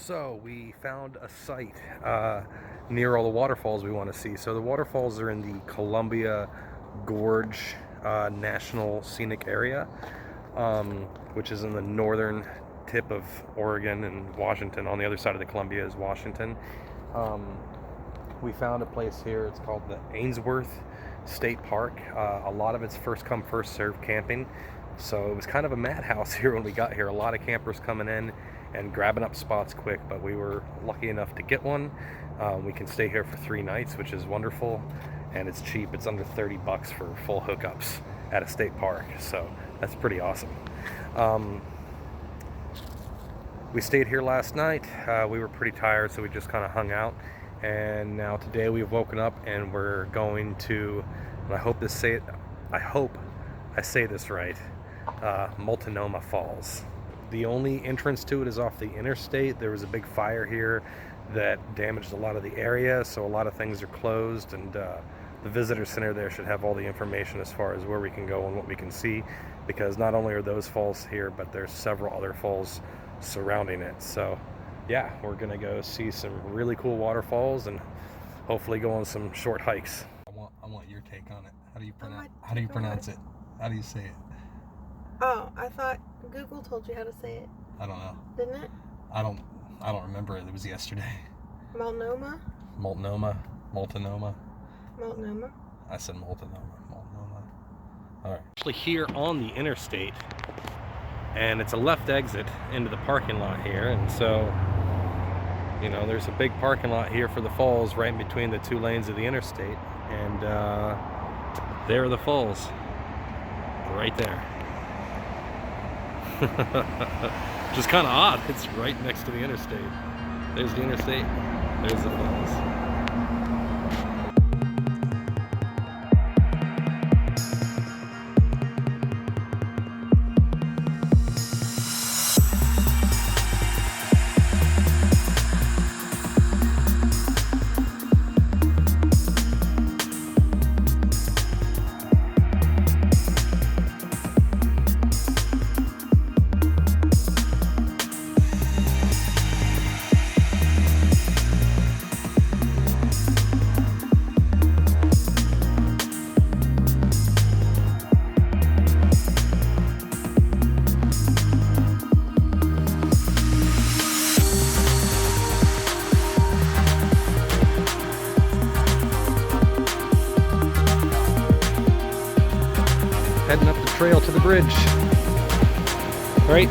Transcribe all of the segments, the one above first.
So we found a site near all the waterfalls we want to see. So the waterfalls are in the Columbia Gorge National Scenic Area, which is in the northern tip of Oregon and Washington. On the other side of the Columbia is Washington. We found a place here. It's called the Ainsworth State Park. A lot of it's first come, first served camping. So it was kind of a madhouse here when we got here. A lot of campers coming in and grabbing up spots quick, but we were lucky enough to get one. We can stay here for 3 nights, which is wonderful, and it's cheap. It's under $30 for full hookups at a state park, so that's pretty awesome. We stayed here last night. We were pretty tired, so we just kind of hung out, and now today we've woken up and we're going to, and I hope I say this right, Multnomah Falls. The only entrance to it is off the interstate. There was a big fire here that damaged a lot of the area, so a lot of things are closed, and the visitor center there should have all the information as far as where we can go and what we can see, because not only are those falls here, but there's several other falls surrounding it. So yeah, we're gonna go see some really cool waterfalls and hopefully go on some short hikes. I want your take on it. How do you pronounce it? How do you say it? Oh, I thought Google told you how to say it. I don't know. Didn't it? I don't remember it. It was yesterday. Multnomah? Multnomah. I said Multnomah. All right. Actually here on the interstate, and it's a left exit into the parking lot here, and so, you know, there's a big parking lot here for the falls right in between the 2 lanes of the interstate, and there are the falls right there. Which is kind of odd. It's right next to the interstate. There's the interstate. There's the falls. Heading up the trail to the bridge. Right?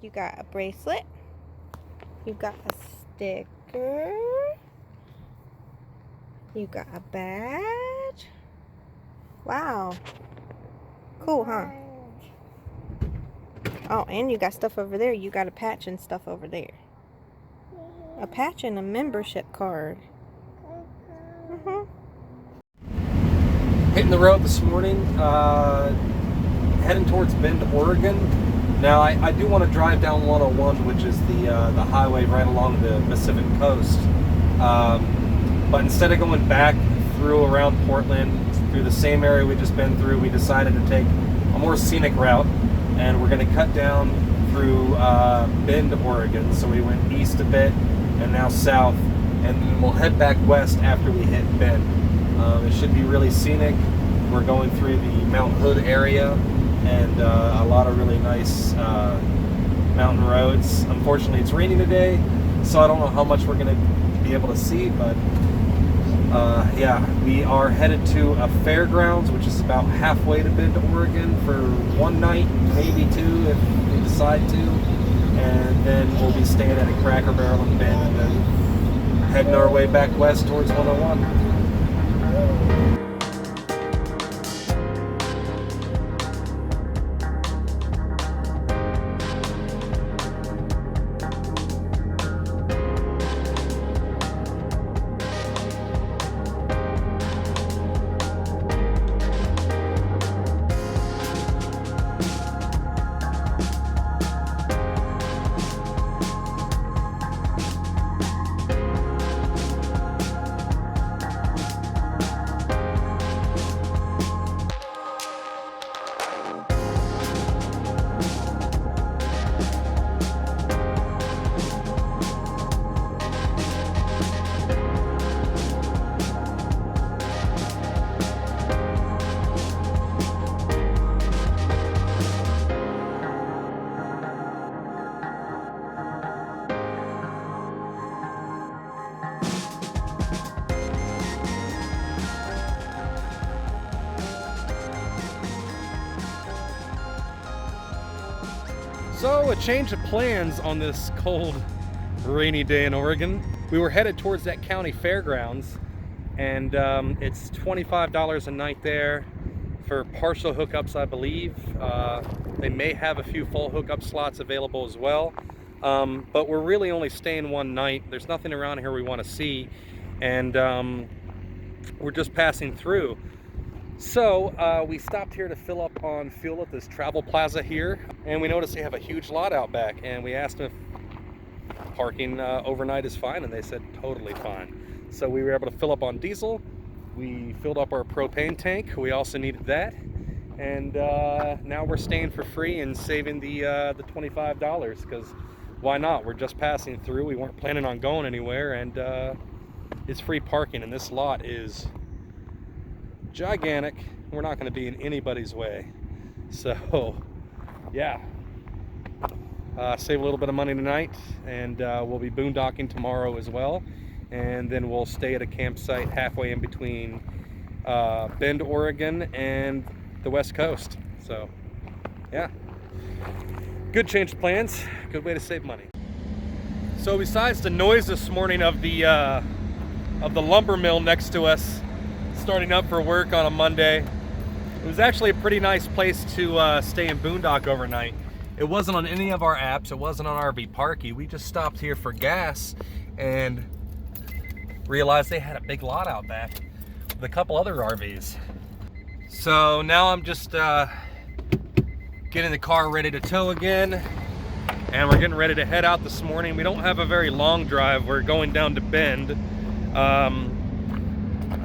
You got a bracelet. You got a sticker. You got a badge. Wow. Cool, huh? Oh, and you got stuff over there. You got a patch and stuff over there. A patch and a membership card. Hitting the road this morning, heading towards Bend, Oregon. Now, I do want to drive down 101, which is the highway right along the Pacific coast. But instead of going back through around Portland, through the same area we just been through, we decided to take a more scenic route, and we're going to cut down through Bend, Oregon. So we went east a bit and now south, and then we'll head back west after we hit Bend. It should be really scenic. We're going through the Mount Hood area and a lot of really nice mountain roads. Unfortunately, it's raining today, so I don't know how much we're going to be able to see, but yeah, we are headed to a fairgrounds, which is about halfway to Bend, Oregon, for one night, maybe two if we decide to, and then we'll be staying at a Cracker Barrel in Bend and then heading our way back west towards 101. So, a change of plans on this cold, rainy day in Oregon. We were headed towards that county fairgrounds, and it's $25 a night there for partial hookups, I believe. They may have a few full hookup slots available as well, but we're really only staying one night. There's nothing around here we want to see, and we're just passing through. So we stopped here to fill up on fuel at this travel plaza here, and we noticed they have a huge lot out back, and we asked them if parking overnight is fine, and they said totally fine. So we were able to fill up on diesel. We filled up our propane tank. We also needed that, and now we're staying for free and saving the $25, because why not? We're just passing through. We weren't planning on going anywhere, and it's free parking, and this lot is gigantic. We're not going to be in anybody's way, so yeah, save a little bit of money tonight, and we'll be boondocking tomorrow as well, and then we'll stay at a campsite halfway in between Bend, Oregon and the West Coast. So yeah, good change of plans, good way to save money. So besides the noise this morning of the lumber mill next to us starting up for work on a Monday, it was actually a pretty nice place to stay in boondock overnight. It wasn't on any of our apps. It wasn't on RV Parky. We just stopped here for gas and realized they had a big lot out back with a couple other RVs. So now I'm just getting the car ready to tow again, and we're getting ready to head out this morning. We don't have a very long drive. We're going down to Bend.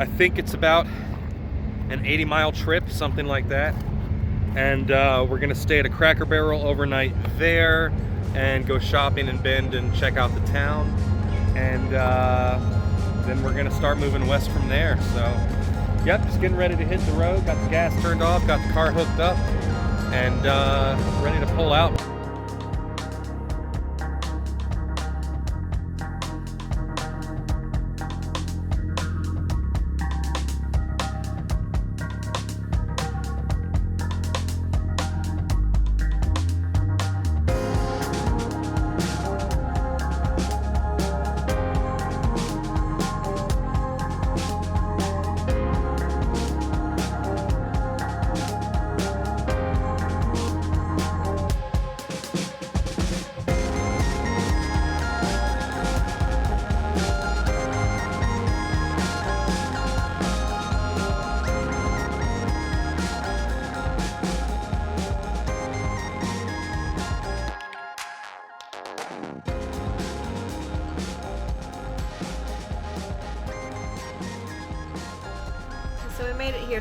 I think it's about an 80-mile trip, something like that. And we're gonna stay at a Cracker Barrel overnight there and go shopping in Bend and check out the town. And then we're gonna start moving west from there. So, yep, just getting ready to hit the road. Got the gas turned off, got the car hooked up, and ready to pull out.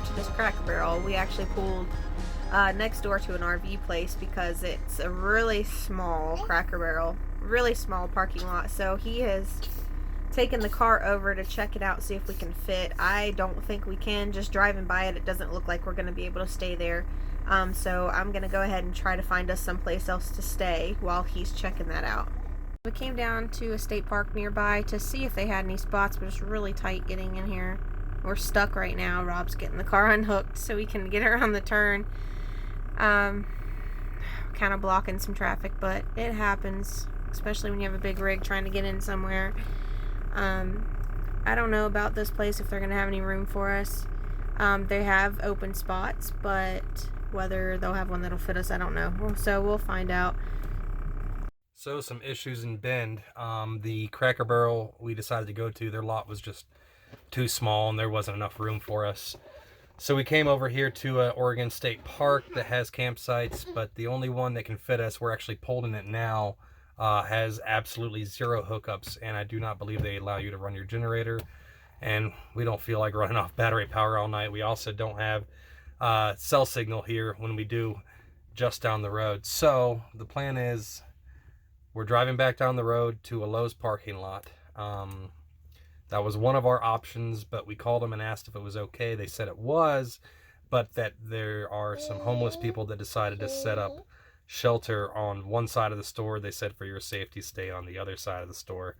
to this Cracker Barrel. We actually pulled next door to an RV place because it's a really small Cracker Barrel, really small parking lot. So he has taken the car over to check it out, see if we can fit. I don't think we can. Just driving by it, it doesn't look like we're going to be able to stay there. So I'm going to go ahead and try to find us someplace else to stay while he's checking that out. We came down to a state park nearby to see if they had any spots, but it's really tight getting in here. We're stuck right now. Rob's getting the car unhooked so we can get around the turn. Kind of blocking some traffic, but it happens, especially when you have a big rig trying to get in somewhere. I don't know about this place, if they're going to have any room for us. They have open spots, but whether they'll have one that'll fit us, I don't know. So we'll find out. So some issues in Bend. The Cracker Barrel we decided to go to, their lot was just too small and there wasn't enough room for us. So we came over here to Oregon State Park that has campsites, but the only one that can fit us, we're actually pulled in it now, has absolutely zero hookups, and I do not believe they allow you to run your generator, and we don't feel like running off battery power all night. We also don't have cell signal here when we do just down the road. So the plan is we're driving back down the road to a Lowe's parking lot. That was one of our options, but we called them and asked if it was okay. They said it was, but that there are some homeless people that decided to set up shelter on one side of the store. They said for your safety, stay on the other side of the store.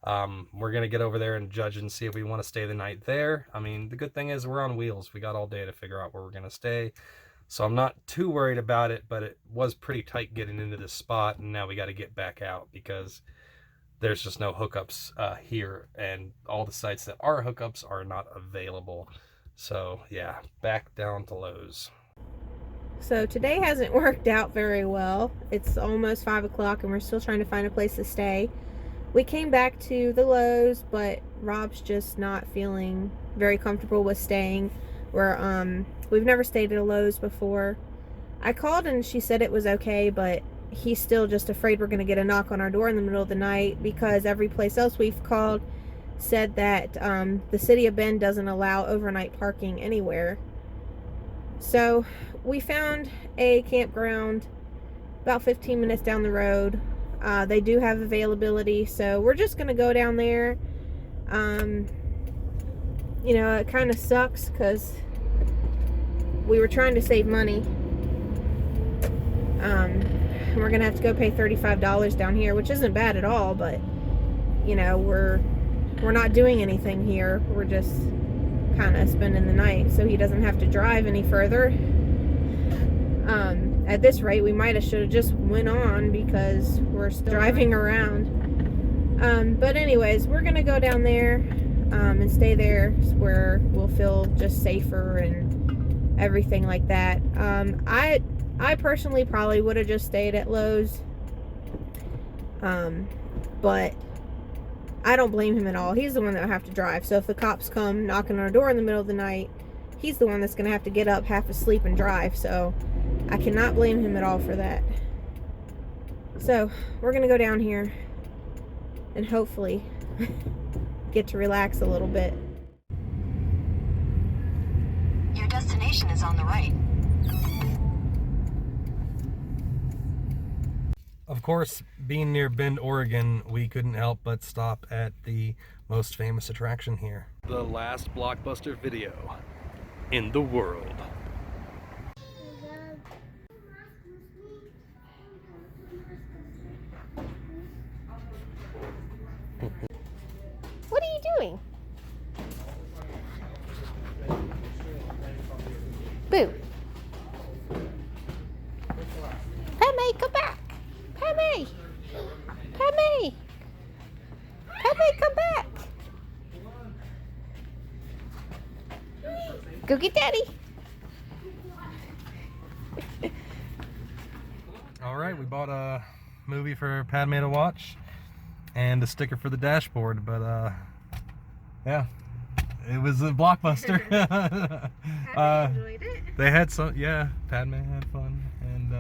We're going to get over there and judge and see if we want to stay the night there. I mean, the good thing is we're on wheels. We got all day to figure out where we're going to stay. So I'm not too worried about it, but it was pretty tight getting into this spot, and now we got to get back out because there's just no hookups here, and all the sites that are hookups are not available. So yeah, back down to Lowe's. So today hasn't worked out very well. It's almost 5 o'clock and we're still trying to find a place to stay. We came back to the Lowe's, but Rob's just not feeling very comfortable with staying. We've never stayed at a Lowe's before. I called and she said it was okay, but he's still just afraid we're going to get a knock on our door in the middle of the night, because every place else we've called said that the city of Bend doesn't allow overnight parking anywhere. So we found a campground about 15 minutes down the road. They do have availability, so we're just going to go down there. You know, it kind of sucks because we were trying to save money. We're gonna have to go pay $35 down here, which isn't bad at all, but you know, we're not doing anything here. We're just kind of spending the night so he doesn't have to drive any further. At this rate, we might have should have just went on because we're still driving around. But anyways, we're gonna go down there and stay there where we'll feel just safer and everything like that. I personally probably would have just stayed at Lowe's, but I don't blame him at all. He's the one that will have to drive. So if the cops come knocking on our door in the middle of the night, he's the one that's going to have to get up half asleep and drive. So I cannot blame him at all for that. So we're going to go down here and hopefully get to relax a little bit. Your destination is on the right. Of course, being near Bend, Oregon, we couldn't help but stop at the most famous attraction here. The last Blockbuster video in the world. What are you doing? Boo. Padme, come back. Padme! Padme! Padme, come back! Go get Daddy! Alright, we bought a movie for Padme to watch and a sticker for the dashboard, but yeah, it was a Blockbuster. Padme enjoyed it. They had some, yeah, Padme had fun, and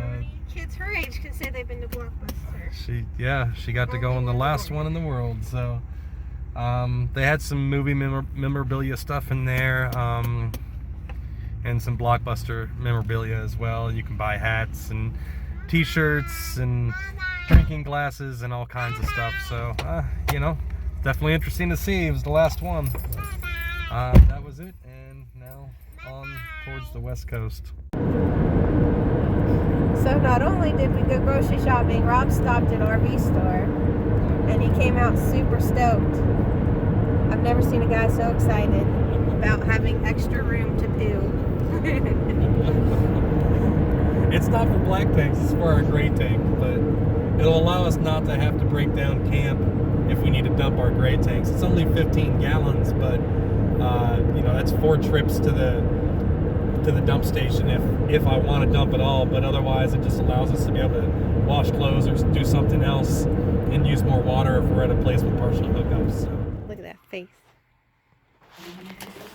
Kids her age can say they've been to Blockbuster. she got to go on the last one in the world. So they had some movie memorabilia stuff in there. and some Blockbuster memorabilia as well. You can buy hats and t-shirts and drinking glasses and all kinds of stuff. So, you know, definitely interesting to see. It was the last one. That was it, and now on towards the west coast. So not only did we go grocery shopping, Rob stopped at RV store, and he came out super stoked. I've never seen a guy so excited about having extra room to poo. It's not for black tanks, it's for our gray tank, but it'll allow us not to have to break down camp if we need to dump our gray tanks. It's only 15 gallons, but you know, that's 4 trips to the dump station if I want to dump it all. But otherwise, it just allows us to be able to wash clothes or do something else and use more water if we're at a place with partial hookups. So. Look at that face.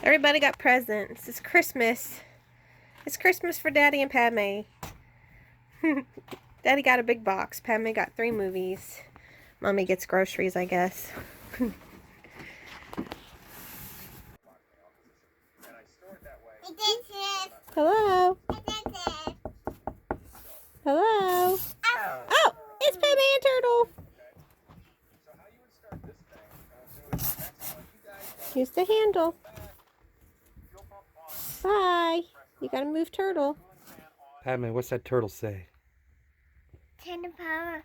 Everybody got presents. It's Christmas. It's Christmas for Daddy and Padme. Daddy got a big box. Padme got 3 movies. Mommy gets groceries, I guess. Hello. Hello. Oh, it's Padme and Turtle. Use the handle. Bye. You gotta move Turtle. Padme, what's that turtle say? Tender power.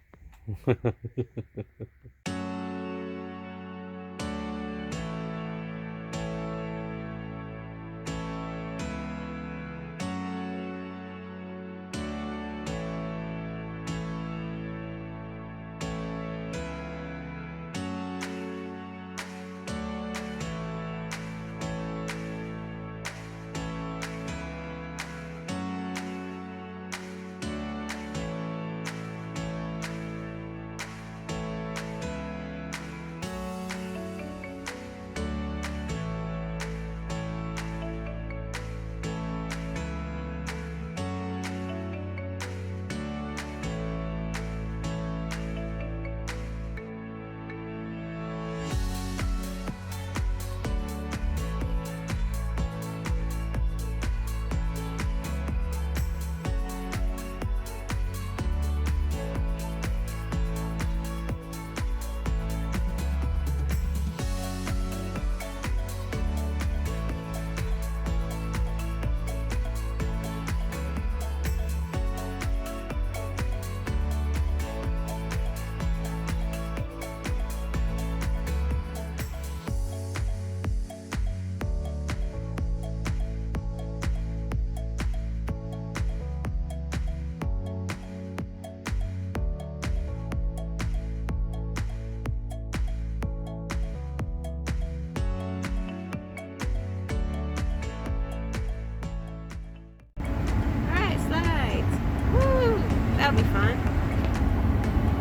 That'll be fun.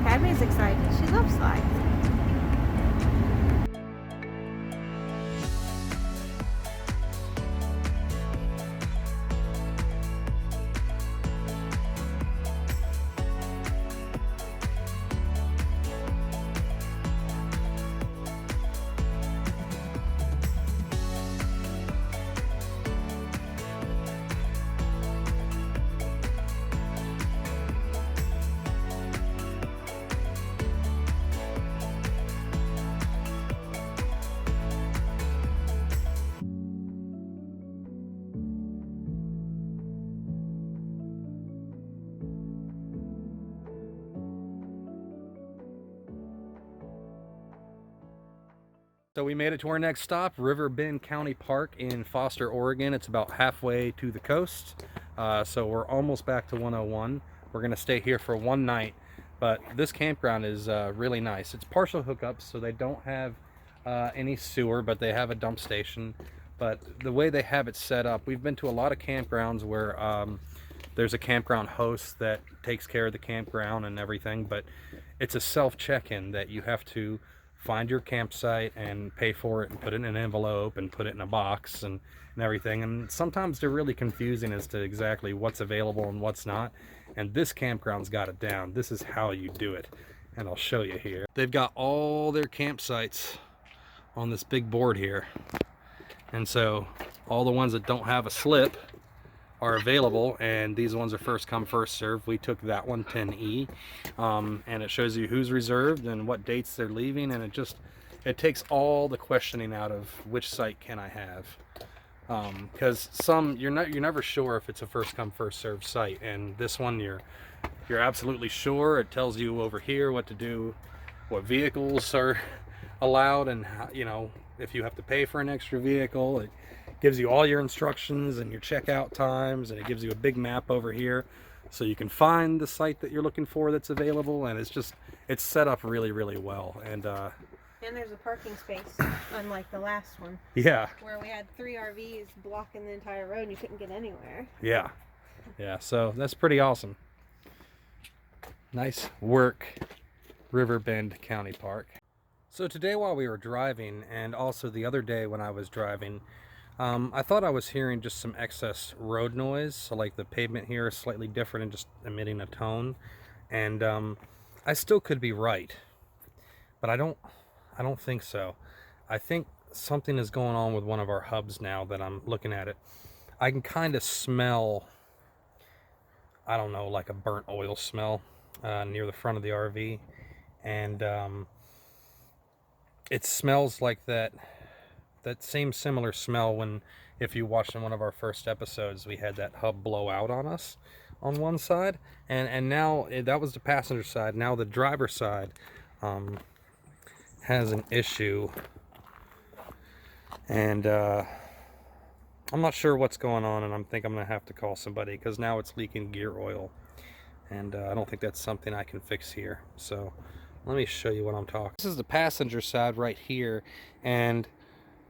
Padme's excited. She loves slides. So we made it to our next stop, River Bend County Park in Foster, Oregon. It's about halfway to the coast. So we're almost back to 101. We're gonna stay here for one night, but this campground is really nice. It's partial hookups, so they don't have any sewer, but they have a dump station. But the way they have it set up, we've been to a lot of campgrounds where there's a campground host that takes care of the campground and everything, but it's a self check-in that you have to find your campsite and pay for it and put it in an envelope and put it in a box and everything. And sometimes they're really confusing as to exactly what's available and what's not. And this campground's got it down. This is how you do it. And I'll show you here. They've got all their campsites on this big board here. And so all the ones that don't have a slip, are available, and these ones are first come first serve. We took that one, 10E, and it shows you who's reserved and what dates they're leaving, and it takes all the questioning out of which site can I have, because some you're never sure if it's a first come first serve site, and this one you're absolutely sure. It tells you over here what to do, what vehicles are allowed, and how, you know, if you have to pay for an extra vehicle. It gives you all your instructions and your checkout times, and it gives you a big map over here so you can find the site that you're looking for that's available. And it's set up really, really well. And there's a parking space, unlike the last one. Yeah. Where we had 3 RVs blocking the entire road and you couldn't get anywhere. Yeah. So that's pretty awesome. Nice work, Riverbend County Park. So today while we were driving, and also the other day when I was driving, I thought I was hearing just some excess road noise. So like the pavement here is slightly different and just emitting a tone. And I still could be right, but I don't think so. I think something is going on with one of our hubs now that I'm looking at it. I can kind of smell, I don't know, like a burnt oil smell near the front of the RV. And it smells like that same similar smell when, if you watched in one of our first episodes, we had that hub blow out on us on one side, and now that was the passenger side. Now the driver side has an issue, and I'm not sure what's going on, and I think I'm gonna have to call somebody because now it's leaking gear oil, and I don't think that's something I can fix here. So let me show you what I'm talking. This is the passenger side right here, and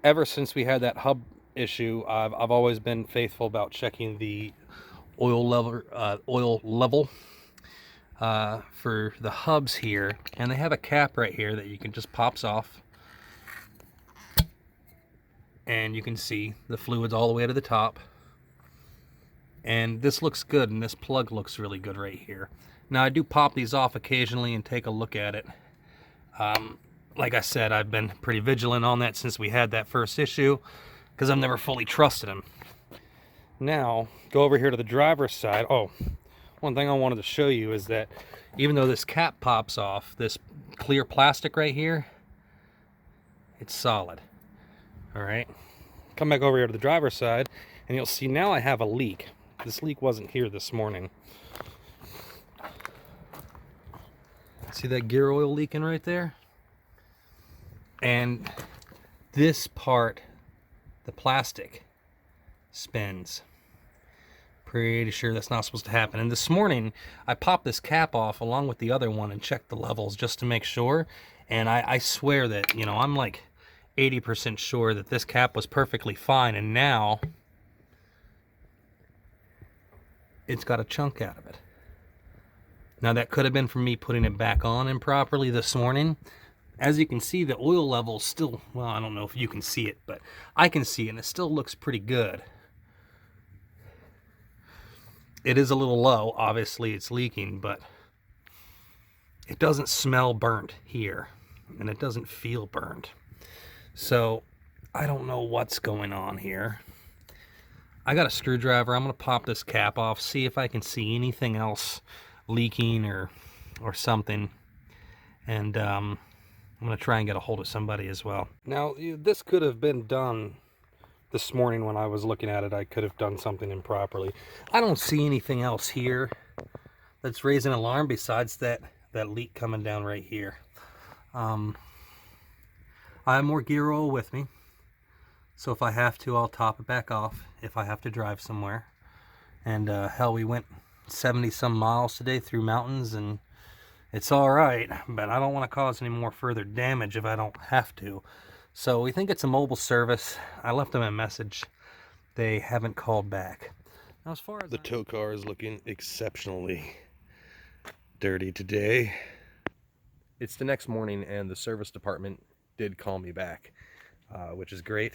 ever since we had that hub issue, I've always been faithful about checking the oil level for the hubs here, and they have a cap right here that you can just pops off, and you can see the fluids all the way to the top. And this looks good, and this plug looks really good right here. Now I do pop these off occasionally and take a look at it. Like I said, I've been pretty vigilant on that since we had that first issue, because I've never fully trusted them. Now, go over here to the driver's side. Oh, one thing I wanted to show you is that even though this cap pops off, this clear plastic right here, it's solid. All right, come back over here to the driver's side, and you'll see now I have a leak. This leak wasn't here this morning. See that gear oil leaking right there? And this part, the plastic, spins. Pretty sure that's not supposed to happen. And this morning, I popped this cap off along with the other one and checked the levels just to make sure. And I swear that, you know, I'm like 80% sure that this cap was perfectly fine. And now, it's got a chunk out of it. Now that could have been from me putting it back on improperly this morning. As you can see, the oil level still, well, I don't know if you can see it, but I can see it, and it still looks pretty good. It is a little low, obviously it's leaking, but it doesn't smell burnt here, and it doesn't feel burnt. So I don't know what's going on here. I got a screwdriver. I'm going to pop this cap off, see if I can see anything else leaking or something, and I'm going to try and get a hold of somebody as well. Now, this could have been done this morning when I was looking at it. I could have done something improperly. I don't see anything else here that's raising alarm besides that leak coming down right here. I have more gear oil with me, so if I have to, I'll top it back off if I have to drive somewhere. And hell, we went 70 some miles today through mountains, and it's all right, but I don't want to cause any more further damage if I don't have to. So we think it's a mobile service. I left them a message. They haven't called back. Now, as far as the tow car is looking exceptionally dirty today. It's the next morning, and the service department did call me back, which is great.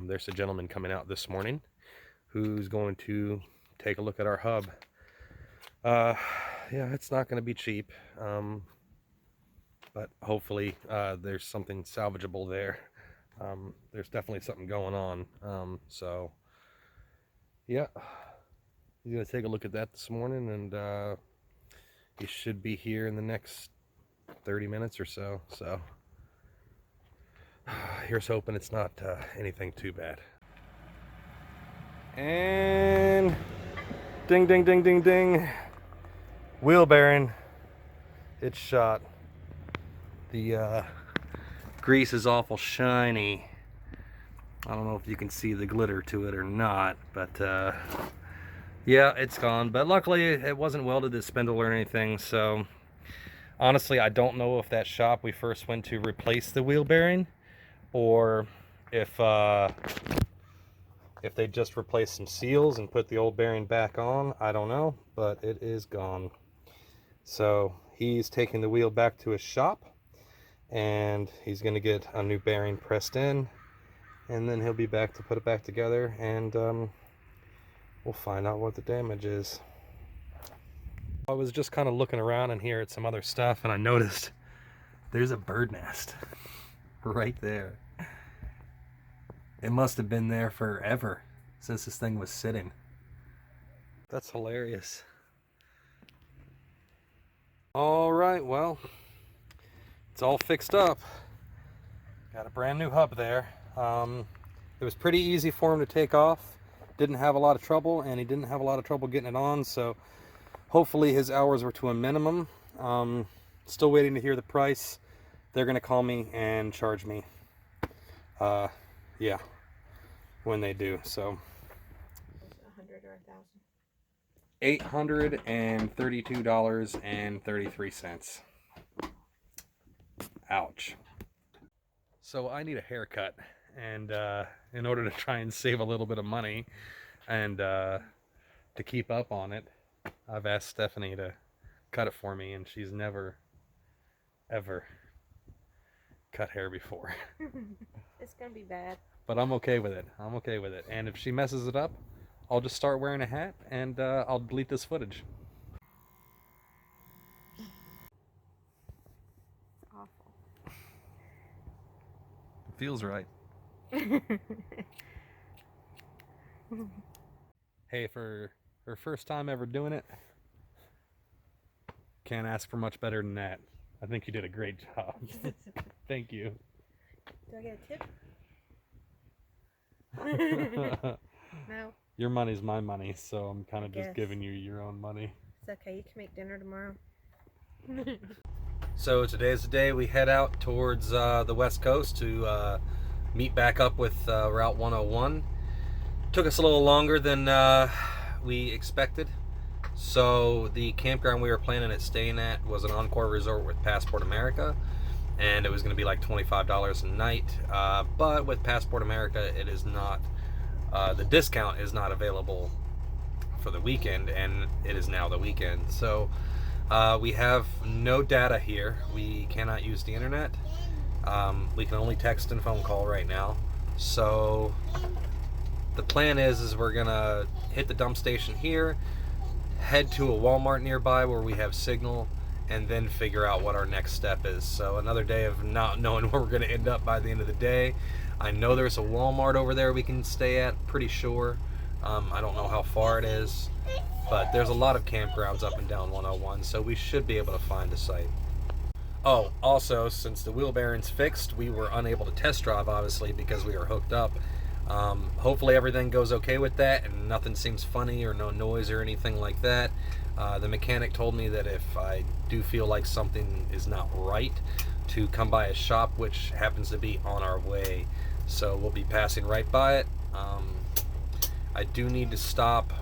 There's a gentleman coming out this morning who's going to take a look at our hub. Yeah, it's not going to be cheap, but hopefully there's something salvageable there. There's definitely something going on, so yeah, He's gonna take a look at that this morning, and he should be here in the next 30 minutes or so. So here's hoping it's not anything too bad. And ding, ding, ding, ding, ding. Wheel bearing. It's shot. The grease is awful shiny. I don't know if you can see the glitter to it or not, but yeah, it's gone. But luckily it wasn't welded to the spindle or anything, so honestly I don't know if that shop we first went to replaced the wheel bearing, or if they just replaced some seals and put the old bearing back on. I don't know, but it is gone. So he's taking the wheel back to his shop, and he's going to get a new bearing pressed in, and then he'll be back to put it back together, and we'll find out what the damage is. I was just kind of looking around in here at some other stuff, and I noticed there's a bird nest right there. It must have been there forever, since this thing was sitting. That's hilarious. All right, well, it's all fixed up. Got a brand new hub there. It was pretty easy for him to take off. Didn't have a lot of trouble, and he didn't have a lot of trouble getting it on, so hopefully his hours were to a minimum. Still waiting to hear the price. They're gonna call me and charge me. Yeah, when they do. So $100 or $1,000? $832.33. Ouch. So I need a haircut, and in order to try and save a little bit of money and to keep up on it, I've asked Stephanie to cut it for me, and she's never ever cut hair before. It's gonna be bad. But I'm okay with it. I'm okay with it. And if she messes it up, I'll just start wearing a hat, and I'll delete this footage. It's awful. It feels right. Hey, for her first time ever doing it, can't ask for much better than that. I think you did a great job. Thank you. Do I get a tip? No. Your money's my money, so I'm kind of just guess. giving you your own money. It's okay, you can make dinner tomorrow. So today's the day we head out towards the west coast to meet back up with Route 101. Took us a little longer than we expected. So the campground we were planning at staying at was an Encore resort with Passport America, and it was going to be like $25 a night. But with Passport America, it is not, the discount is not available for the weekend, and it is now the weekend. So we have no data here. We cannot use the internet. We can only text and phone call right now. So the plan is we're gonna hit the dump station here, head to a Walmart nearby where we have signal, and then figure out what our next step is. So another day of not knowing where we're gonna end up by the end of the day. I know there's a Walmart over there we can stay at, pretty sure. I don't know how far it is, but there's a lot of campgrounds up and down 101, so we should be able to find a site. Oh, also, since the wheel bearing's fixed, we were unable to test drive, obviously, because we were hooked up. Hopefully everything goes okay with that, and nothing seems funny or no noise or anything like that. The mechanic told me that if I do feel like something is not right, to come by a shop, which happens to be on our way. So we'll be passing right by it. I do need to stop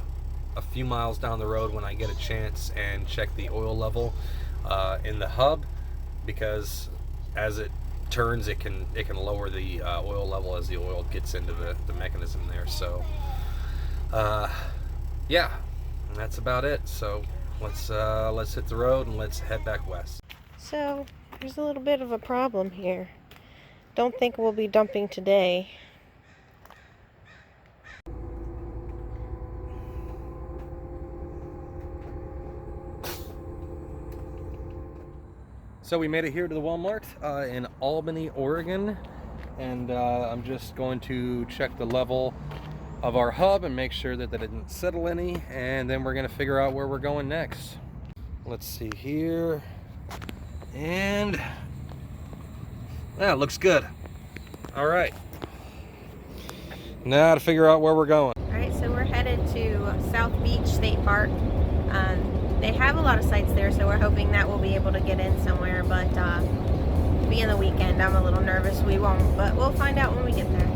a few miles down the road when I get a chance and check the oil level in the hub, because as it turns, it can lower the oil level as the oil gets into the mechanism there. So yeah, and that's about it. So let's hit the road and let's head back west. So there's a little bit of a problem here. Don't think we'll be dumping today. So we made it here to the Walmart in Albany, Oregon, and I'm just going to check the level of our hub and make sure that it didn't settle any, and then we're gonna figure out where we're going next. Let's see here, and yeah, it looks good. All right, now to figure out where we're going. All right, so we're headed to South Beach State Park. They have a lot of sites there, so we're hoping that we'll be able to get in somewhere, but being the weekend, I'm a little nervous we won't, but we'll find out when we get there.